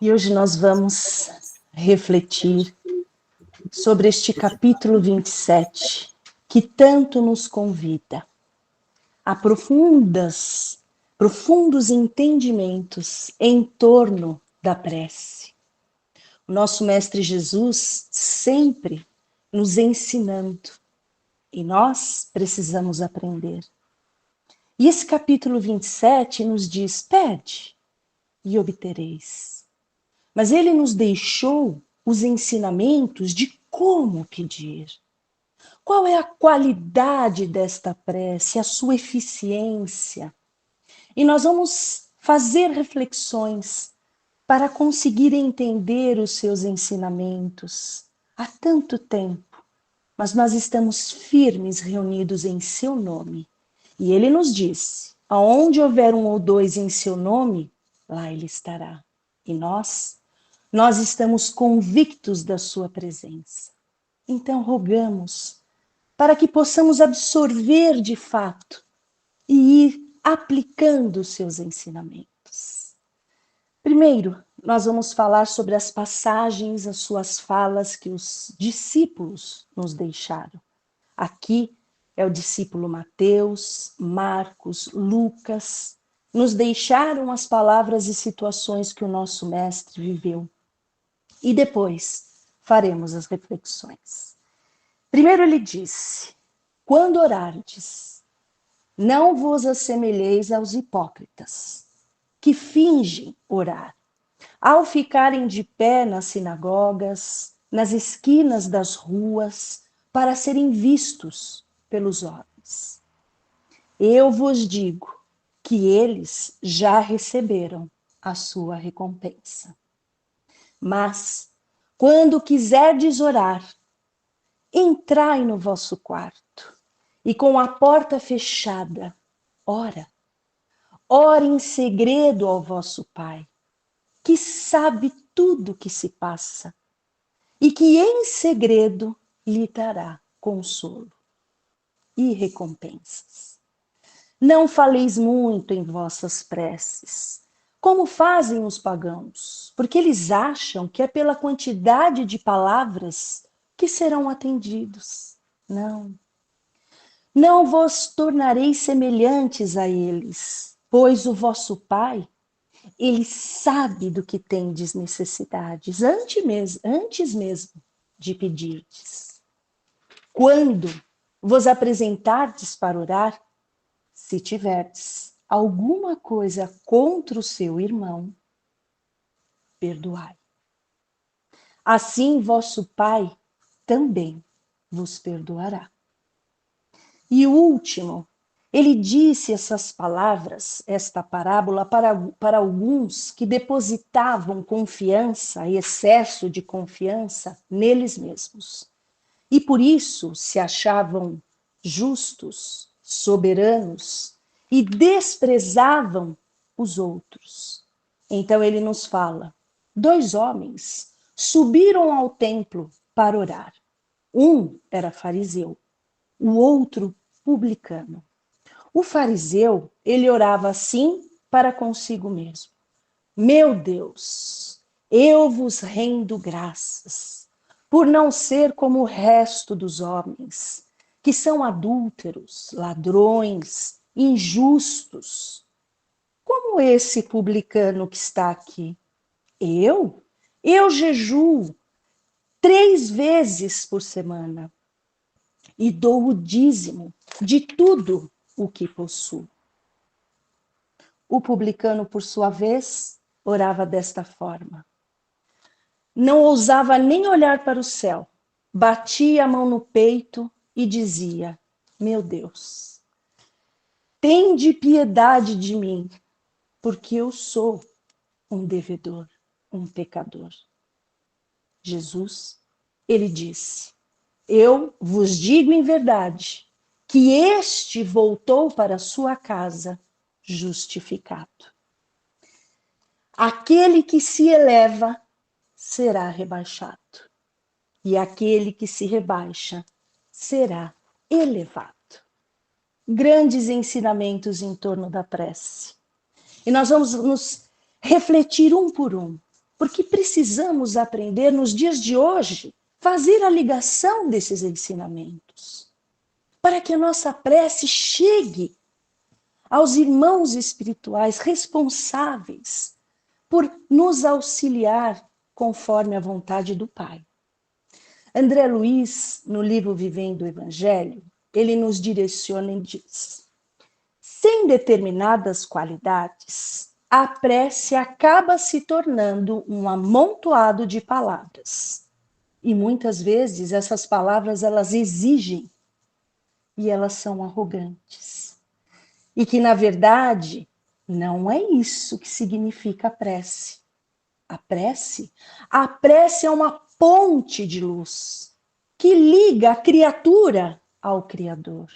E hoje nós vamos refletir sobre este capítulo 27, que tanto nos convida a profundos entendimentos em torno da prece. O nosso Mestre Jesus sempre nos ensinando, e nós precisamos aprender. E esse capítulo 27 nos diz: pede e obtereis. Mas ele nos deixou os ensinamentos de como pedir. Qual é a qualidade desta prece, a sua eficiência? E nós vamos fazer reflexões para conseguir entender os seus ensinamentos. Há tanto tempo, mas nós estamos firmes reunidos em seu nome. E ele nos disse: aonde houver um ou dois em seu nome, lá ele estará. E nós estamos convictos da sua presença. Então rogamos para que possamos absorver de fato e ir aplicando os seus ensinamentos. Primeiro, nós vamos falar sobre as passagens, as suas falas que os discípulos nos deixaram. Aqui é o discípulo Mateus, Marcos, Lucas, nos deixaram as palavras e situações que o nosso mestre viveu. E depois faremos as reflexões. Primeiro ele disse: quando orardes, não vos assemelheis aos hipócritas, que fingem orar, ao ficarem de pé nas sinagogas, nas esquinas das ruas, para serem vistos pelos homens. Eu vos digo que eles já receberam a sua recompensa. Mas, quando quiserdes orar, entrai no vosso quarto e com a porta fechada, ora em segredo ao vosso Pai, que sabe tudo o que se passa e que em segredo lhe dará consolo e recompensas. Não faleis muito em vossas preces, como fazem os pagãos, porque eles acham que é pela quantidade de palavras que serão atendidos. Não vos tornareis semelhantes a eles, pois o vosso Pai, ele sabe do que tendes necessidades, antes mesmo de pedirdes. Quando vos apresentardes para orar, se tiverdes alguma coisa contra o seu irmão, perdoai. Assim vosso Pai também vos perdoará. E o último, ele disse essas palavras, esta parábola, para alguns que depositavam confiança, excesso de confiança neles mesmos. E por isso se achavam justos, soberanos e desprezavam os outros. Então ele nos fala: 2 homens subiram ao templo para orar. Um era fariseu, o outro publicano. O fariseu, ele orava assim para consigo mesmo: meu Deus, eu vos rendo graças por não ser como o resto dos homens, que são adúlteros, ladrões, injustos, como esse publicano que está aqui. Eu jejuo 3 vezes por semana e dou o dízimo de tudo o que possuo. O publicano, por sua vez, orava desta forma. Não ousava nem olhar para o céu, batia a mão no peito e dizia: meu Deus, tende piedade de mim, porque eu sou um devedor, um pecador. Jesus, ele disse: eu vos digo em verdade, que este voltou para sua casa justificado. Aquele que se eleva será rebaixado, e aquele que se rebaixa será elevado. Grandes ensinamentos em torno da prece. E nós vamos nos refletir um por um. Porque precisamos aprender nos dias de hoje, fazer a ligação desses ensinamentos, para que a nossa prece chegue aos irmãos espirituais responsáveis por nos auxiliar conforme a vontade do Pai. André Luiz, no livro Vivendo o Evangelho, ele nos direciona e diz: sem determinadas qualidades, a prece acaba se tornando um amontoado de palavras. E muitas vezes essas palavras elas exigem e elas são arrogantes. E que, na verdade, não é isso que significa a prece. A prece é uma ponte de luz que liga a criatura ao Criador.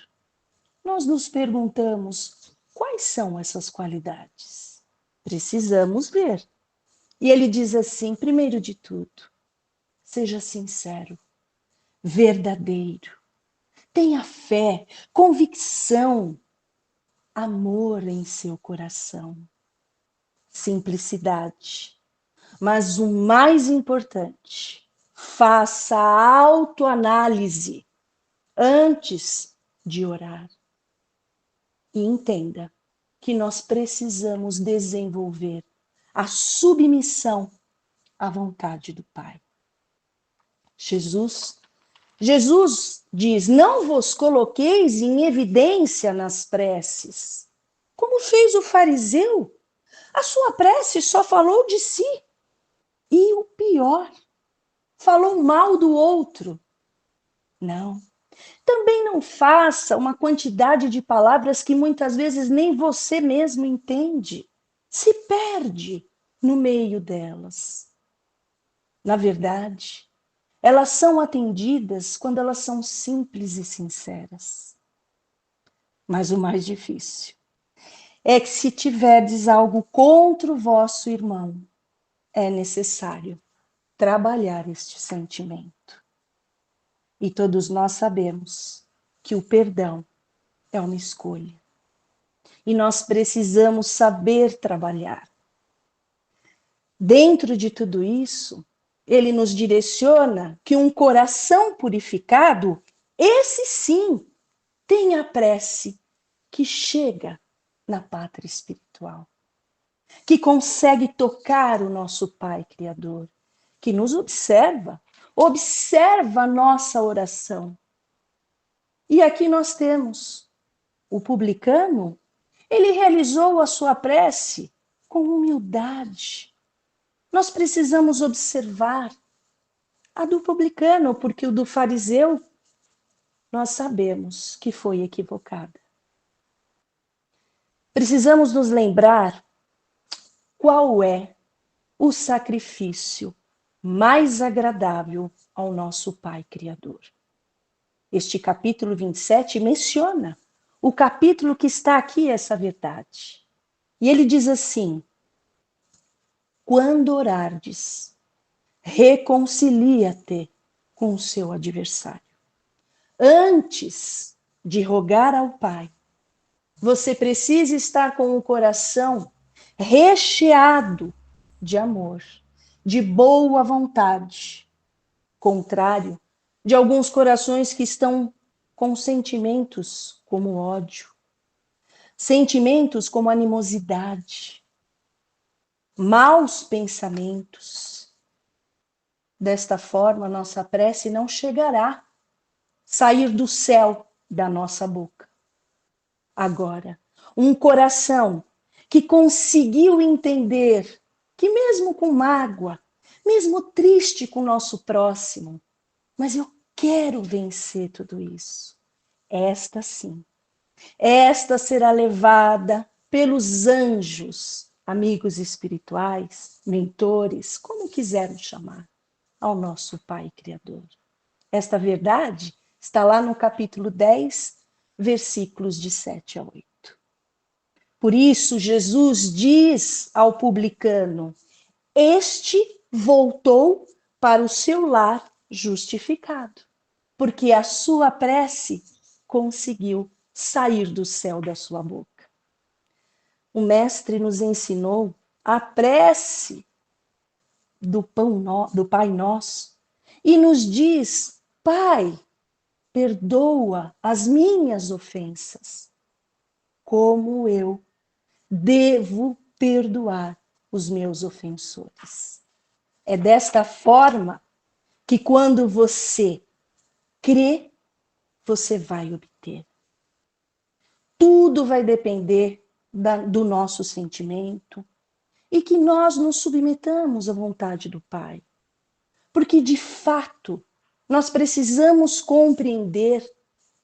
Nós nos perguntamos, quais são essas qualidades? Precisamos ver. E ele diz assim, primeiro de tudo, seja sincero, verdadeiro, tenha fé, convicção, amor em seu coração, simplicidade. Mas o mais importante, faça a autoanálise antes de orar. E entenda que nós precisamos desenvolver a submissão à vontade do Pai. Jesus diz: não vos coloqueis em evidência nas preces, como fez o fariseu. A sua prece só falou de si. E o pior, falou mal do outro. Não. Também não faça uma quantidade de palavras que muitas vezes nem você mesmo entende. Se perde no meio delas. Na verdade, elas são atendidas quando elas são simples e sinceras. Mas o mais difícil é que se tiverdes algo contra o vosso irmão, é necessário trabalhar este sentimento. E todos nós sabemos que o perdão é uma escolha. E nós precisamos saber trabalhar. Dentro de tudo isso, ele nos direciona que um coração purificado, esse sim, tem a prece que chega na pátria espiritual, que consegue tocar o nosso Pai Criador, que nos observa a nossa oração. E aqui nós temos o publicano, ele realizou a sua prece com humildade. Nós precisamos observar a do publicano, porque o do fariseu nós sabemos que foi equivocada. Precisamos nos lembrar qual é o sacrifício mais agradável ao nosso Pai Criador. Este capítulo 27 menciona o capítulo que está aqui, essa verdade. E ele diz assim: quando orardes, reconcilia-te com o seu adversário. Antes de rogar ao Pai, você precisa estar com o coração recheado de amor, de boa vontade, contrário de alguns corações que estão com sentimentos como ódio, sentimentos como animosidade, maus pensamentos. Desta forma, nossa prece não chegará a sair do céu da nossa boca. Agora, um coração que conseguiu entender que mesmo com mágoa, mesmo triste com o nosso próximo, mas eu quero vencer tudo isso. Esta sim, esta será levada pelos anjos, amigos espirituais, mentores, como quisermos chamar, ao nosso Pai Criador. Esta verdade está lá no capítulo 10, versículos de 7 a 8. Por isso, Jesus diz ao publicano: este voltou para o seu lar justificado, porque a sua prece conseguiu sair do céu da sua boca. O Mestre nos ensinou a prece do Pai Nosso e nos diz: Pai, perdoa as minhas ofensas, como eu devo perdoar os meus ofensores. É desta forma que quando você crê, você vai obter. Tudo vai depender do nosso sentimento e que nós nos submetamos à vontade do Pai. Porque, de fato, nós precisamos compreender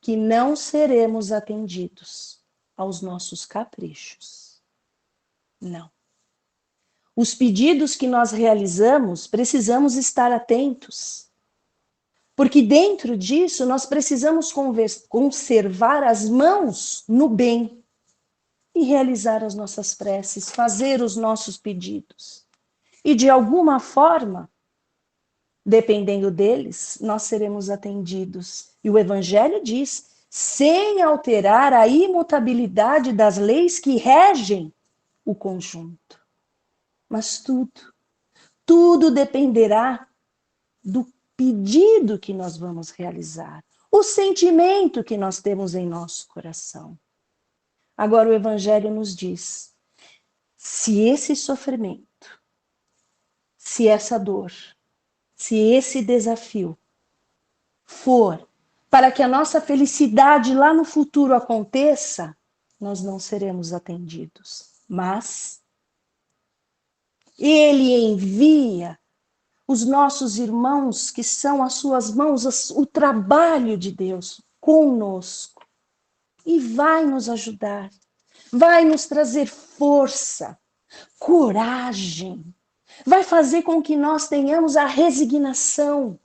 que não seremos atendidos aos nossos caprichos. Não. Os pedidos que nós realizamos, precisamos estar atentos. Porque dentro disso, nós precisamos conservar as mãos no bem e realizar as nossas preces, fazer os nossos pedidos. E de alguma forma, dependendo deles, nós seremos atendidos. E o Evangelho diz, sem alterar a imutabilidade das leis que regem o conjunto. Mas tudo dependerá do pedido que nós vamos realizar, o sentimento que nós temos em nosso coração. Agora o Evangelho nos diz, se esse sofrimento, se essa dor, se esse desafio for para que a nossa felicidade lá no futuro aconteça, nós não seremos atendidos. Mas Ele envia os nossos irmãos, que são as suas mãos, o trabalho de Deus conosco. E vai nos ajudar, vai nos trazer força, coragem, vai fazer com que nós tenhamos a resignação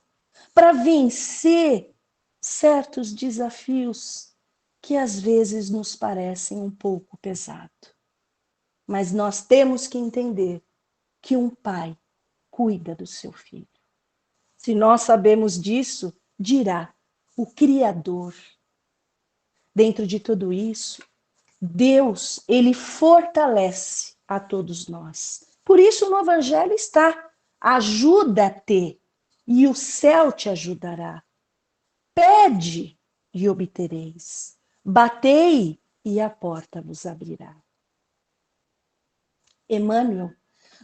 para vencer certos desafios que às vezes nos parecem um pouco pesados. Mas nós temos que entender que um pai cuida do seu filho. Se nós sabemos disso, dirá o Criador. Dentro de tudo isso, Deus, ele fortalece a todos nós. Por isso no Evangelho está, ajuda-te e o céu te ajudará. Pede e obtereis. Batei e a porta vos abrirá. Emmanuel,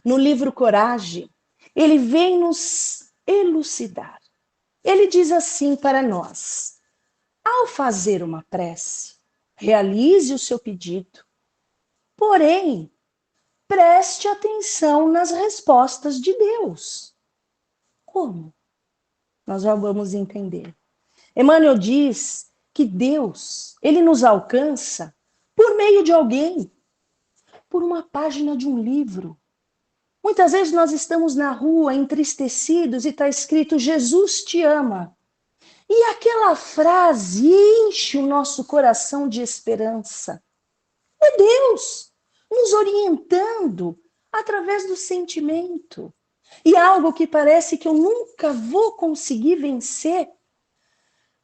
no livro Coragem, ele vem nos elucidar. Ele diz assim para nós: ao fazer uma prece, realize o seu pedido, porém, preste atenção nas respostas de Deus. Como? Nós já vamos entender. Emmanuel diz que Deus, ele nos alcança por meio de alguém, por uma página de um livro. Muitas vezes nós estamos na rua entristecidos e está escrito Jesus te ama. E aquela frase enche o nosso coração de esperança. É Deus nos orientando através do sentimento. E algo que parece que eu nunca vou conseguir vencer,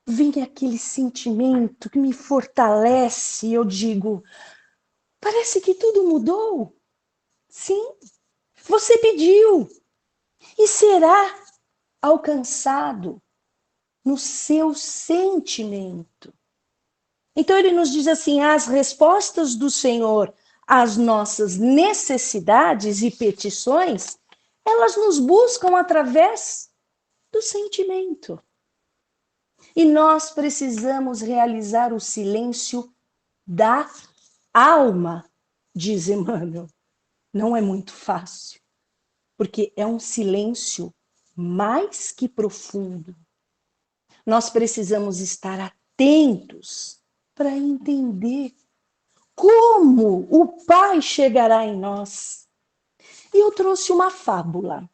vem aquele sentimento que me fortalece e eu digo, parece que tudo mudou. Sim, você pediu e será alcançado no seu sentimento. Então ele nos diz assim, as respostas do Senhor às nossas necessidades e petições, elas nos buscam através do sentimento. E nós precisamos realizar o silêncio da alma, diz Emmanuel. Não é muito fácil, porque é um silêncio mais que profundo. Nós precisamos estar atentos para entender como o Pai chegará em nós. E eu trouxe uma fábula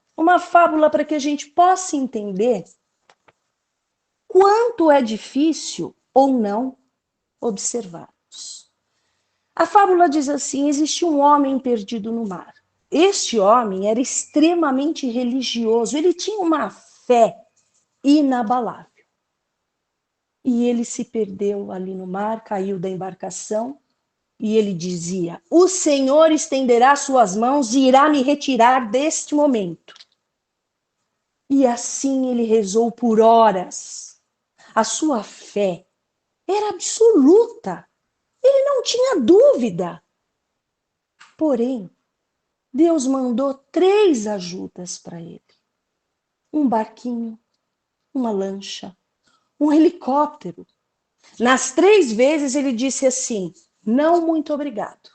para que a gente possa entender quanto é difícil ou não observarmos. A fábula diz assim, existia um homem perdido no mar. Este homem era extremamente religioso, ele tinha uma fé inabalável. E ele se perdeu ali no mar, caiu da embarcação, e ele dizia, o Senhor estenderá suas mãos e irá me retirar deste momento. E assim ele rezou por horas. A sua fé era absoluta. Ele não tinha dúvida. Porém, Deus mandou 3 ajudas para ele. Um barquinho, uma lancha, um helicóptero. Nas 3 vezes ele disse assim: não, muito obrigado.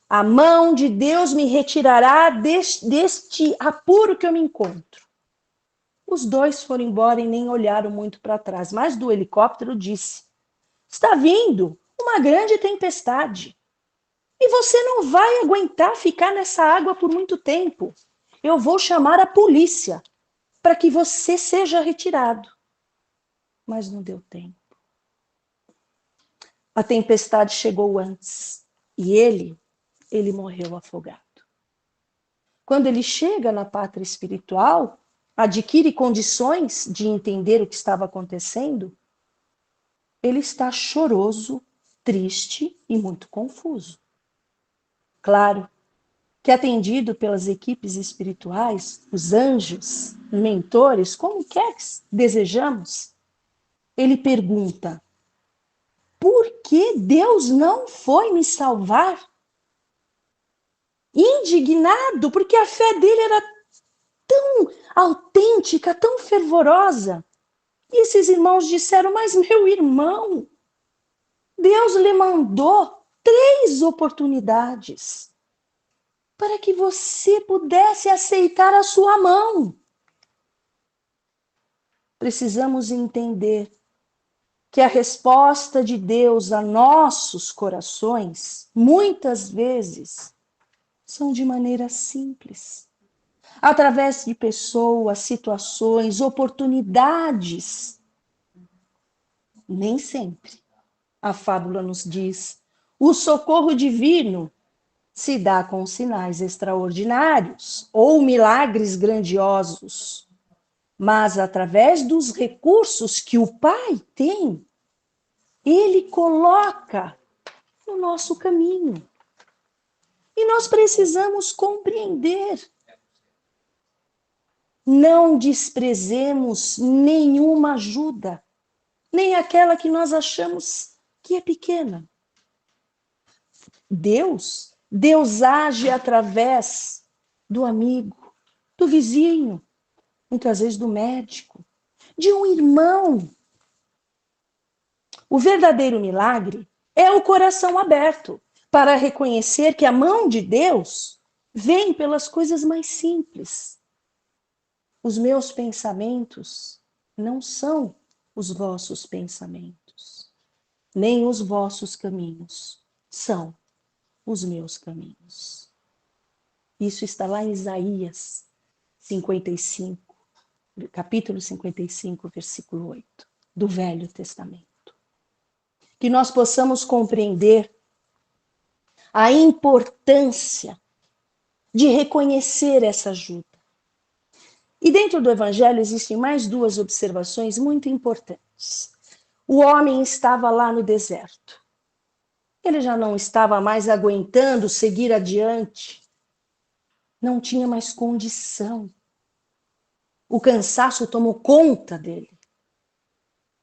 A mão de Deus me retirará deste apuro que eu me encontro. Os 2 foram embora e nem olharam muito para trás. Mas do helicóptero disse: está vindo uma grande tempestade. E você não vai aguentar ficar nessa água por muito tempo. Eu vou chamar a polícia para que você seja retirado. Mas não deu tempo. A tempestade chegou antes e ele morreu afogado. Quando ele chega na pátria espiritual, adquire condições de entender o que estava acontecendo, ele está choroso, triste e muito confuso. Claro que, atendido pelas equipes espirituais, os anjos, mentores, como quer que desejamos, ele pergunta: por que Deus não foi me salvar? Indignado, porque a fé dele era tão autêntica, tão fervorosa. E esses irmãos disseram: mas meu irmão, Deus lhe mandou 3 oportunidades para que você pudesse aceitar a sua mão. Precisamos entender que a resposta de Deus a nossos corações, muitas vezes, são de maneira simples. Através de pessoas, situações, oportunidades. Nem sempre. A fábula nos diz: o socorro divino se dá com sinais extraordinários ou milagres grandiosos, mas através dos recursos que o Pai tem, ele coloca no nosso caminho. E nós precisamos compreender. Não desprezemos nenhuma ajuda, nem aquela que nós achamos que é pequena. Deus age através do amigo, do vizinho, muitas vezes do médico, de um irmão. O verdadeiro milagre é o coração aberto para reconhecer que a mão de Deus vem pelas coisas mais simples. Os meus pensamentos não são os vossos pensamentos, nem os vossos caminhos são os meus caminhos. Isso está lá em Isaías 55, capítulo 55, versículo 8, do Velho Testamento. Que nós possamos compreender a importância de reconhecer essa ajuda. E dentro do Evangelho existem mais 2 observações muito importantes. O homem estava lá no deserto. Ele já não estava mais aguentando seguir adiante. Não tinha mais condição. O cansaço tomou conta dele.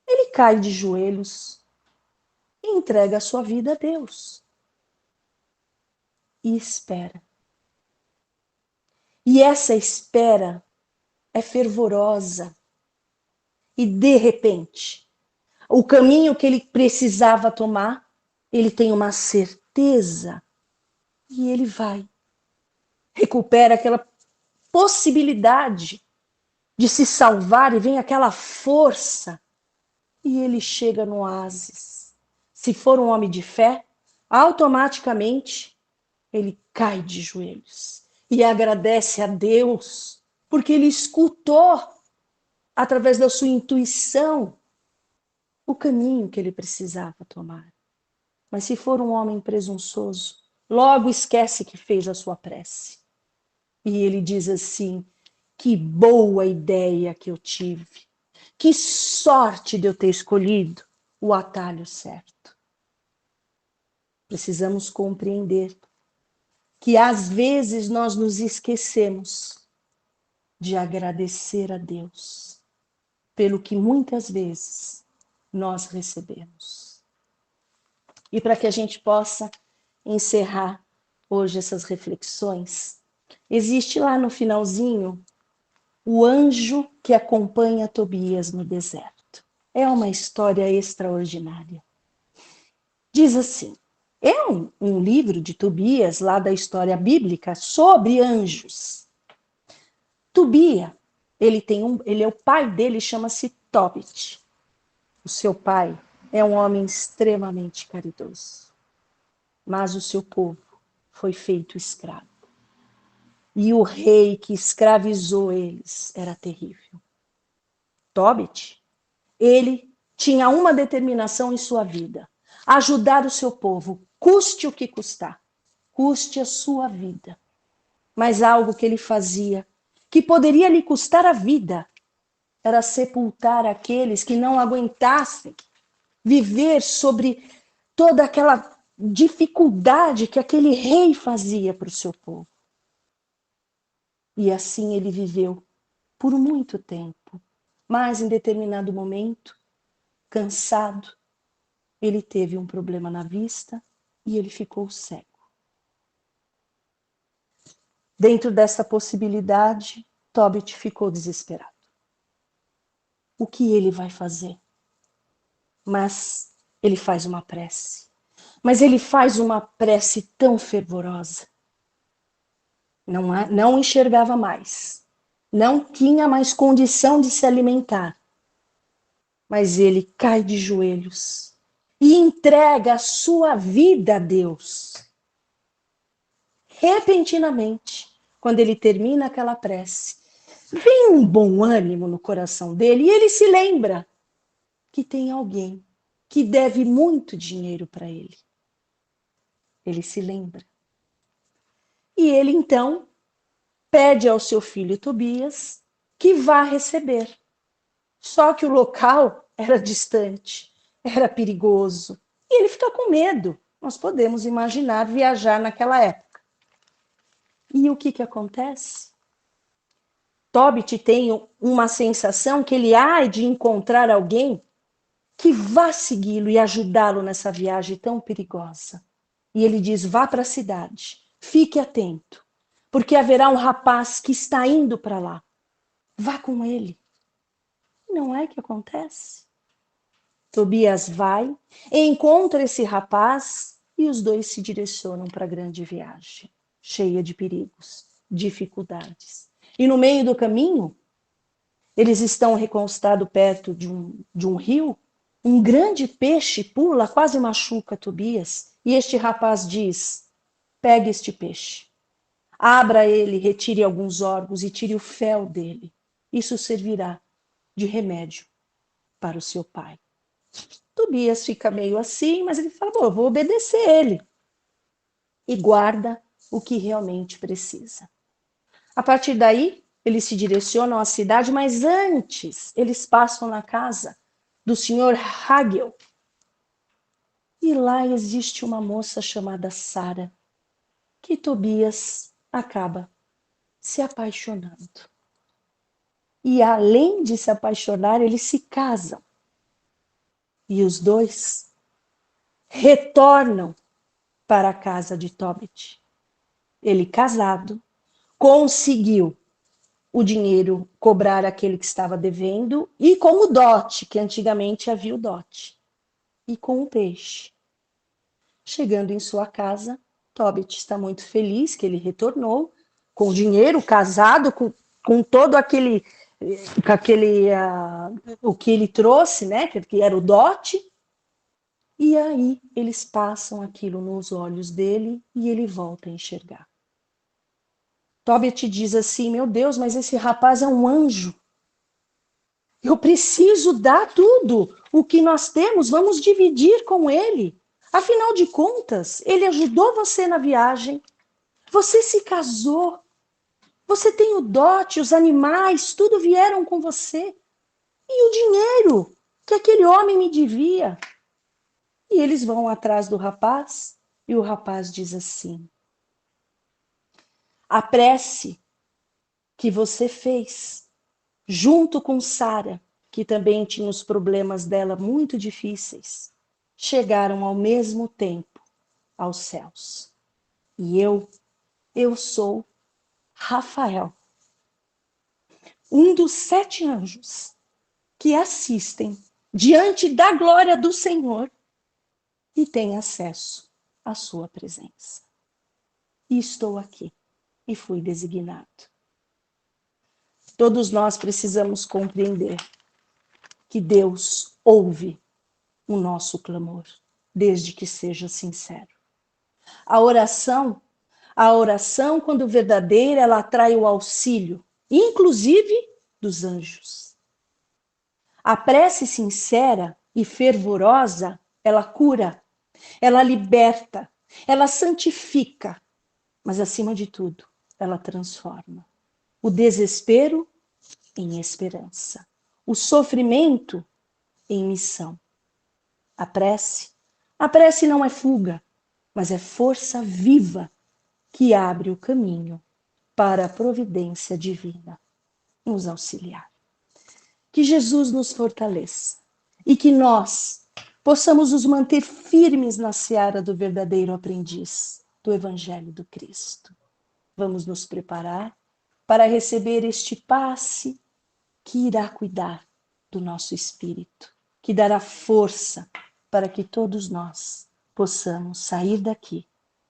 Ele cai de joelhos e entrega a sua vida a Deus. E espera. E essa espera é fervorosa. E de repente, o caminho que ele precisava tomar, ele tem uma certeza e ele vai. Recupera aquela possibilidade de se salvar e vem aquela força e ele chega no oásis. Se for um homem de fé, automaticamente ele cai de joelhos e agradece a Deus porque ele escutou através da sua intuição o caminho que ele precisava tomar. Mas se for um homem presunçoso, logo esquece que fez a sua prece. E ele diz assim: que boa ideia que eu tive. Que sorte de eu ter escolhido o atalho certo. Precisamos compreender que às vezes nós nos esquecemos de agradecer a Deus pelo que muitas vezes nós recebemos. E para que a gente possa encerrar hoje essas reflexões, existe lá no finalzinho o anjo que acompanha Tobias no deserto. É uma história extraordinária. Diz assim, é um livro de Tobias, lá da história bíblica, sobre anjos. Tobia, ele é o pai dele, chama-se Tobit. O seu pai é um homem extremamente caridoso, mas o seu povo foi feito escravo. E o rei que escravizou eles era terrível. Tobit, ele tinha uma determinação em sua vida: ajudar o seu povo, custe o que custar, custe a sua vida. Mas algo que ele fazia, que poderia lhe custar a vida, era sepultar aqueles que não aguentassem viver sobre toda aquela dificuldade que aquele rei fazia para o seu povo. E assim ele viveu por muito tempo. Mas em determinado momento, cansado, ele teve um problema na vista e ele ficou cego. Dentro dessa possibilidade, Tobit ficou desesperado. O que ele vai fazer? Mas ele faz uma prece. Mas ele faz uma prece tão fervorosa. Não enxergava mais. Não tinha mais condição de se alimentar. Mas ele cai de joelhos e entrega a sua vida a Deus. Repentinamente, quando ele termina aquela prece, vem um bom ânimo no coração dele e ele se lembra que tem alguém que deve muito dinheiro para ele. Ele se lembra. E ele então pede ao seu filho Tobias que vá receber. Só que o local era distante, era perigoso. E ele fica com medo. Nós podemos imaginar viajar naquela época. E o que acontece? Tobit tem uma sensação que ele há de encontrar alguém que vá segui-lo e ajudá-lo nessa viagem tão perigosa. E ele diz, vá para a cidade, fique atento, porque haverá um rapaz que está indo para lá. Vá com ele. Não é que acontece? Tobias vai, encontra esse rapaz e os dois se direcionam para a grande viagem, cheia de perigos, dificuldades. E no meio do caminho, eles estão recostados perto de um rio, um grande peixe pula, quase machuca Tobias, e este rapaz diz, pegue este peixe, abra ele, retire alguns órgãos e tire o fel dele. Isso servirá de remédio para o seu pai. Tobias fica meio assim, mas ele fala, eu vou obedecer ele. E guarda o que realmente precisa. A partir daí, eles se direcionam à cidade, mas antes eles passam na casa do senhor Hagel. E lá existe uma moça chamada Sara, que Tobias acaba se apaixonando. E além de se apaixonar, eles se casam. E os dois retornam para a casa de Tobit. Ele casado, conseguiu o dinheiro, cobrar aquele que estava devendo, e com o dote, que antigamente havia o dote, e com o peixe. Chegando em sua casa, Tobit está muito feliz que ele retornou, com dinheiro, casado, com todo aquele o que ele trouxe, né, que era o dote, e aí eles passam aquilo nos olhos dele e ele volta a enxergar. Tobit diz assim, meu Deus, mas esse rapaz é um anjo. Eu preciso dar tudo o que nós temos, vamos dividir com ele. Afinal de contas, ele ajudou você na viagem, você se casou, você tem o dote, os animais, tudo vieram com você. E o dinheiro que aquele homem me devia. E eles vão atrás do rapaz e o rapaz diz assim, a prece que você fez, junto com Sara, que também tinha os problemas dela muito difíceis, chegaram ao mesmo tempo aos céus. E eu sou Rafael, um dos 7 anjos que assistem diante da glória do Senhor e tem acesso à sua presença. E estou aqui e fui designado. Todos nós precisamos compreender que Deus ouve o nosso clamor, desde que seja sincero. A oração, quando verdadeira, ela atrai o auxílio, inclusive dos anjos. A prece sincera e fervorosa, ela cura, ela liberta, ela santifica, mas acima de tudo, ela transforma. O desespero em esperança, o sofrimento em missão. A prece não é fuga, mas é força viva que abre o caminho para a providência divina nos auxiliar. Que Jesus nos fortaleça e que nós possamos nos manter firmes na seara do verdadeiro aprendiz, do Evangelho do Cristo. Vamos nos preparar para receber este passe que irá cuidar do nosso espírito, que dará força para que todos nós possamos sair daqui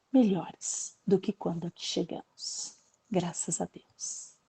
melhores do que quando aqui chegamos. Graças a Deus.